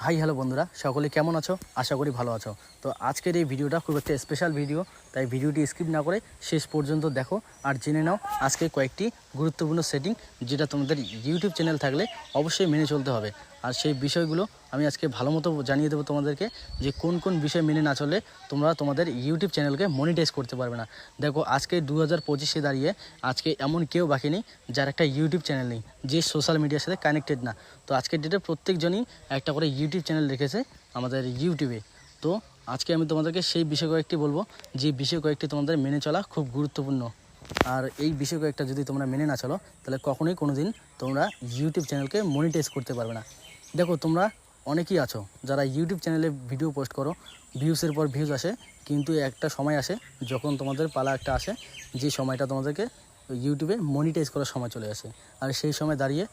Hi hello বন্ধুরা, সকলে কেমন আছো? আশা করি ভালো আছো। তো আজকের এই ভিডিওটা খুব একটা স্পেশাল ভিডিও, তাই ভিডিওটি স্কিপ না করে শেষ পর্যন্ত দেখো আর জেনে নাও আজকে কয়েকটি গুরুত্বপূর্ণ সেটিং যেটা তোমাদের ইউটিউব চ্যানেল থাকলে অবশ্যই মেনে চলতে হবে। আর সেই বিষয়গুলো আমি আজকে ভালো মতো জানিয়ে দেবো তোমাদেরকে যে কোন কোন বিষয় মেনে না চললে তোমরা তোমাদের ইউটিউব চ্যানেলকে মনিটাইজ করতে পারবে না। দেখো আজকে 2025-এ দাঁড়িয়ে আজকে এমন কেউ বাকি নেই যার একটা ইউটিউব চ্যানেল নেই, যে সোশ্যাল মিডিয়ার সাথে কানেক্টেড না। তো আজকের ডেটে প্রত্যেকজনই একটা করে ইউটিউব চ্যানেল রেখেছে আমাদের ইউটিউবে। তো আজকে আমি তোমাদেরকে সেই বিষয় কয়েকটি বলবো, যে বিষয় কয়েকটি তোমাদের মেনে চলা খুব গুরুত্বপূর্ণ। আর এই বিষয় কয়েকটা যদি তোমরা মেনে না চলো তাহলে কখনোই কোনো দিন তোমরা ইউটিউব চ্যানেলকে মনিটাইজ করতে পারবে না। দেখো তোমরা অনেকেই আছো যারা ইউটিউব চ্যানেলে ভিডিও পোস্ট করো, ভিউসের পর ভিউজ আসে, কিন্তু একটা সময় আসে যখন তোমাদের পালা একটা আসে যে সময়টা তোমাদেরকে ইউটিউবে মনিটাইজ করার সময় চলে আসে। আর সেই সময় দাঁড়িয়ে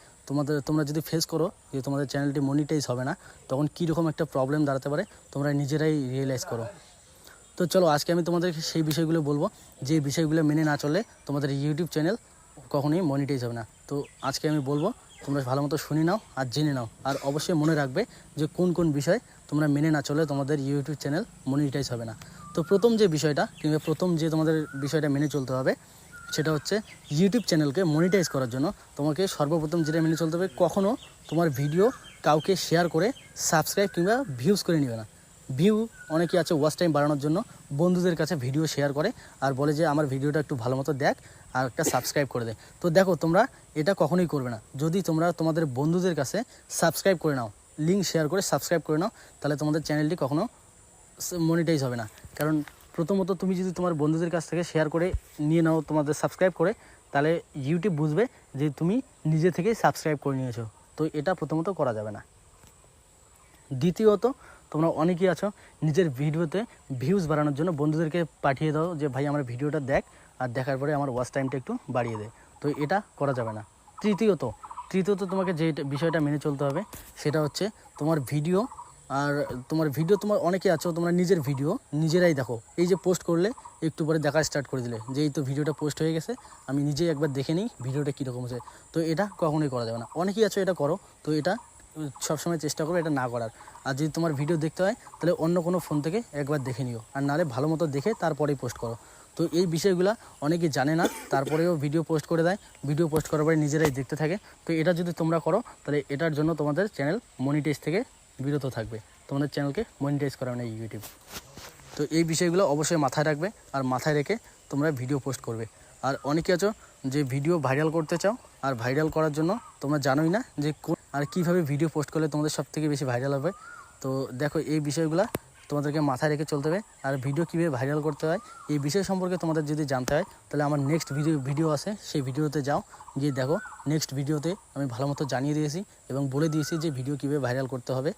তোমরা যদি ফেস করো যে তোমাদের চ্যানেলটি মনিটাইজ হবে না, তখন কীরকম একটা প্রবলেম দাঁড়াতে পারে তোমরা নিজেরাই রিয়েলাইজ করো। তো চলো আজকে আমি তোমাদেরকে সেই বিষয়গুলো বলবো, যে বিষয়গুলো মেনে না চললে তোমাদের ইউটিউব চ্যানেল কখনোই মনিটাইজ হবে না। তো আজকে আমি বলবো, তোমরা ভালো মতো শুনে নাও আর জেনে নাও, আর অবশ্যই মনে রাখবে যে কোন কোন বিষয় তোমরা মেনে না চললে তোমাদের ইউটিউব চ্যানেল মনিটাইজ হবে না। তো প্রথম যে বিষয়টা কিংবা প্রথম যে তোমাদের বিষয়টা মেনে চলতে হবে সেটা হচ্ছে ইউটিউব চ্যানেলকে মনিটাইজ করার জন্য তোমাকে সর্বপ্রথম যেটা মেনে চলতে হবে, কখনও তোমার ভিডিও কাউকে শেয়ার করে সাবস্ক্রাইব কিংবা ভিউজ করে নেবে না। ভিউ অনেকে আছে ওয়াচ টাইম বাড়ানোর জন্য বন্ধুদের কাছে ভিডিও শেয়ার করে আর বলে যে আমার ভিডিওটা একটু ভালো মতো দেখ আর একটা সাবস্ক্রাইব করে দে। তো দেখো তোমরা এটা কখনোই করবে না। যদি তোমরা তোমাদের বন্ধুদের কাছে সাবস্ক্রাইব করে নাও, লিঙ্ক শেয়ার করে সাবস্ক্রাইব করে নাও, তাহলে তোমাদের চ্যানেলটি কখনো মনিটাইজ হবে না। কারণ প্রথমত তুমি যদি তোমার বন্ধুদের কাছ থেকে শেয়ার করে নিয়ে নাও তোমাদের সাবস্ক্রাইব করে, তাহলে ইউটিউব বুঝবে যে তুমি নিজে থেকেই সাবস্ক্রাইব করে নিয়েছো। তো এটা প্রথমত করা যাবে না। দ্বিতীয়ত, তোমরা অনেকেই আছো নিজের ভিডিওতে ভিউজ বাড়ানোর জন্য বন্ধুদেরকে পাঠিয়ে দাও যে ভাই আমার ভিডিওটা দেখ আর দেখার পরে আমার ওয়াচ টাইমটা একটু বাড়িয়ে দে। তো এটা করা যাবে না। তৃতীয়ত তোমাকে যে বিষয়টা মেনে চলতে হবে সেটা হচ্ছে তোমার ভিডিও তোমার অনেকে আছো তোমরা নিজের ভিডিও নিজেরাই দেখো, এই যে পোস্ট করলে একটু পরে দেখা স্টার্ট করে দিলে যে এই তো ভিডিওটা পোস্ট হয়ে গেছে, আমি নিজেই একবার দেখে নিই ভিডিওটা কীরকম হচ্ছে। তো এটা কখনোই করা যাবে না। অনেকেই আছো এটা করো, তো এটা সবসময় চেষ্টা করো এটা না করার। আর যদি তোমার ভিডিও দেখতে হয় তাহলে অন্য কোনো ফোন থেকে একবার দেখে নিও, আর নাহলে ভালো মতো দেখে তারপরেই পোস্ট করো। তো এই বিষয়গুলো অনেকেই জানে না, তারপরেও ভিডিও পোস্ট করে দেয়, ভিডিও পোস্ট করার পরে নিজেরাই দেখতে থাকে। তো এটা যদি তোমরা করো তাহলে এটার জন্য তোমাদের চ্যানেল মনিটাইজ থেকে বিরত থাকবে, তোমাদের চ্যানেলকে মনিটাইজ করা না ইউটিউব। তো এই বিষয়গুলো অবশ্যই মাথায় রাখবে আর মাথায় রেখে তোমরা ভিডিও পোস্ট করবে। আর অনেকে আছো যে ভিডিও ভাইরাল করতে চাও, আর ভাইরাল করার জন্য তোমরা জানোই না যে আর কীভাবে ভিডিও পোস্ট করলে তোমাদের সবথেকে বেশি ভাইরাল হবে। তো দেখো এই বিষয়গুলো তোমাদেরকে মাথায় রেখে চলতে হবে। আর ভিডিও কীভাবে ভাইরাল করতে হয় এই বিষয় সম্পর্কে তোমাদের যদি জানতে হয় তাহলে আমার নেক্সট ভিডিও আছে, সেই ভিডিওতে যাও, গিয়ে দেখো। নেক্সট ভিডিওতে আমি ভালো মতো জানিয়ে দিয়েছি এবং বলে দিয়েছি যে ভিডিও কীভাবে ভাইরাল করতে হবে।